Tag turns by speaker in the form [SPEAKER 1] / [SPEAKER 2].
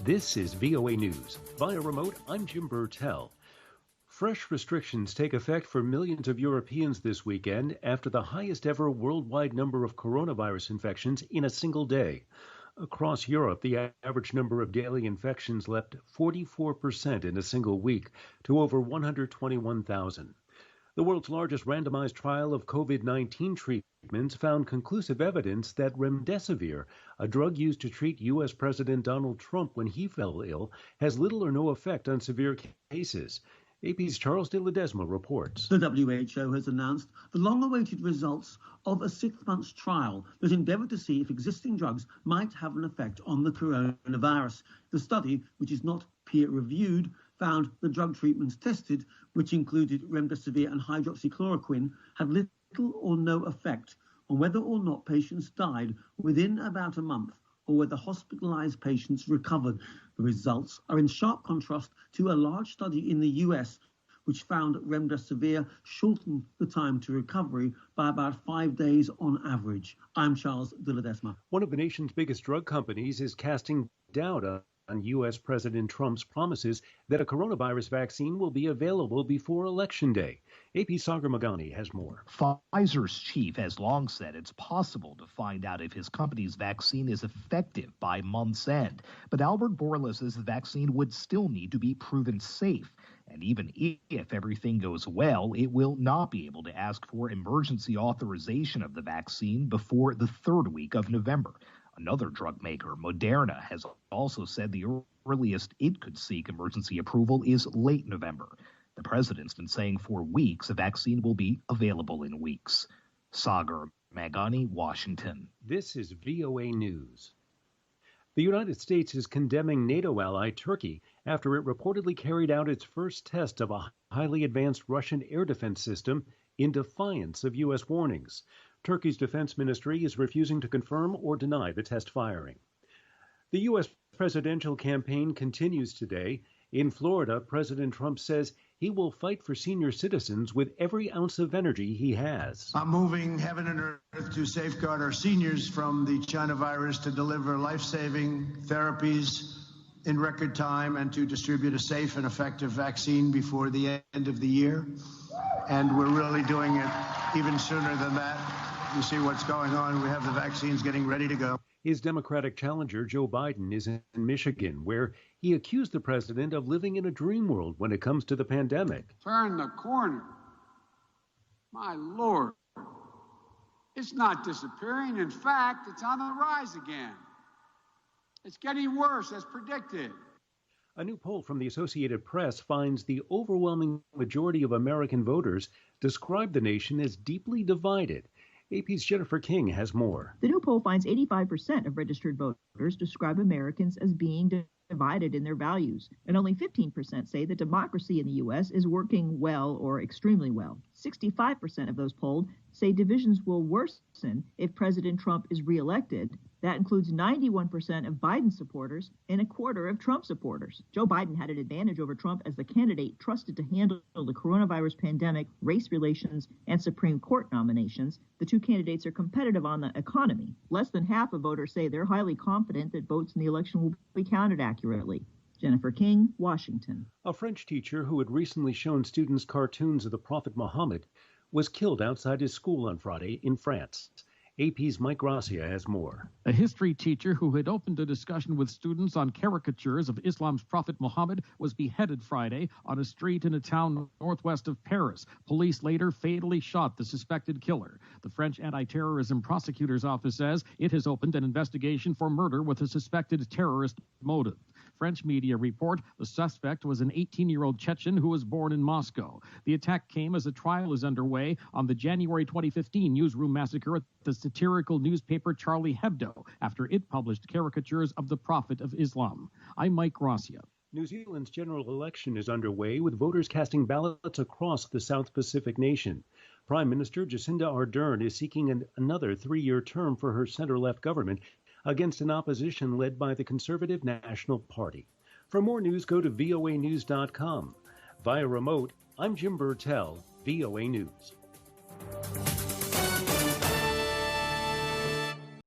[SPEAKER 1] This is VOA News. Via remote, I'm Jim Bertel. Fresh restrictions take effect for millions of Europeans this weekend after the highest ever worldwide number of coronavirus infections in a single day. Across Europe, the average number of daily infections leapt 44% in a single week to over 121,000. The world's largest randomized trial of COVID-19 treatments found conclusive evidence that Remdesivir, a drug used to treat U.S. President Donald Trump when he fell ill, has little or no effect on severe cases. AP's Charles De Ledesma reports.
[SPEAKER 2] The WHO has announced the long-awaited results of a 6-month trial that endeavoured to see if existing drugs might have an effect on the coronavirus. The study, which is not peer-reviewed, found the drug treatments tested, which included Remdesivir and hydroxychloroquine, had little or no effect on whether or not patients died within about a month or whether hospitalized patients recovered. The results are in sharp contrast to a large study in the US, which found Remdesivir shortened the time to recovery by about 5 days on average. I'm Charles De Ledesma.
[SPEAKER 1] One of the nation's biggest drug companies is casting doubt on U.S. President Trump's promises that a coronavirus vaccine will be available before Election Day. AP Sagar Magani has more.
[SPEAKER 3] Pfizer's chief has long said it's possible to find out if his company's vaccine is effective by month's end. But Albert Bourla says the vaccine would still need to be proven safe. And even if everything goes well, it will not be able to ask for emergency authorization of the vaccine before the third week of November. Another drug maker, Moderna, has also said the earliest it could seek emergency approval is late November. The president's been saying for weeks a vaccine will be available in weeks. Sagar Magani, Washington.
[SPEAKER 1] This is VOA News. The United States is condemning NATO ally Turkey after it reportedly carried out its first test of a highly advanced Russian air defense system in defiance of U.S. warnings. Turkey's defense ministry is refusing to confirm or deny the test firing. The U.S. presidential campaign continues today. In Florida, President Trump says he will fight for senior citizens with every ounce of energy he has.
[SPEAKER 4] I'm moving heaven and earth to safeguard our seniors from the China virus, to deliver life-saving therapies in record time, and to distribute a safe and effective vaccine before the end of the year. And we're really doing it even sooner than that. You see what's going on. We have the vaccines getting ready to go.
[SPEAKER 1] His Democratic challenger, Joe Biden, is in Michigan, where he accused the president of living in a dream world when it comes to the pandemic.
[SPEAKER 5] Turn the corner. My Lord. It's not disappearing. In fact, it's on the rise again. It's getting worse, as predicted.
[SPEAKER 1] A new poll from the Associated Press finds the overwhelming majority of American voters describe the nation as deeply divided. AP's Jennifer King has more.
[SPEAKER 6] The new poll finds 85% of registered voters describe Americans as being divided in their values, and only 15% say that democracy in the U.S. is working well or extremely well. 65% of those polled say divisions will worsen if President Trump is reelected. That includes 91% of Biden supporters and a quarter of Trump supporters. Joe Biden had an advantage over Trump as the candidate trusted to handle the coronavirus pandemic, race relations, and Supreme Court nominations. The two candidates are competitive on the economy. Less than half of voters say they're highly confident that votes in the election will be counted accurately. Jennifer King, Washington.
[SPEAKER 1] A French teacher who had recently shown students cartoons of the Prophet Muhammad was killed outside his school on Friday in France. AP's Mike Gracia has more.
[SPEAKER 7] A history teacher who had opened a discussion with students on caricatures of Islam's Prophet Muhammad was beheaded Friday on a street in a town northwest of Paris. Police later fatally shot the suspected killer. The French anti-terrorism prosecutor's office says it has opened an investigation for murder with a suspected terrorist motive. French media report the suspect was an 18-year-old Chechen who was born in Moscow. The attack came as a trial is underway on the January 2015 newsroom massacre at the satirical newspaper Charlie Hebdo after it published caricatures of the Prophet of Islam. I'm Mike Gracia.
[SPEAKER 1] New Zealand's general election is underway, with voters casting ballots across the South Pacific nation. Prime Minister Jacinda Ardern is seeking another 3-year term for her center-left government against an opposition led by the Conservative National Party. For more news, go to voanews.com. Via remote, I'm Jim Bertel, VOA News.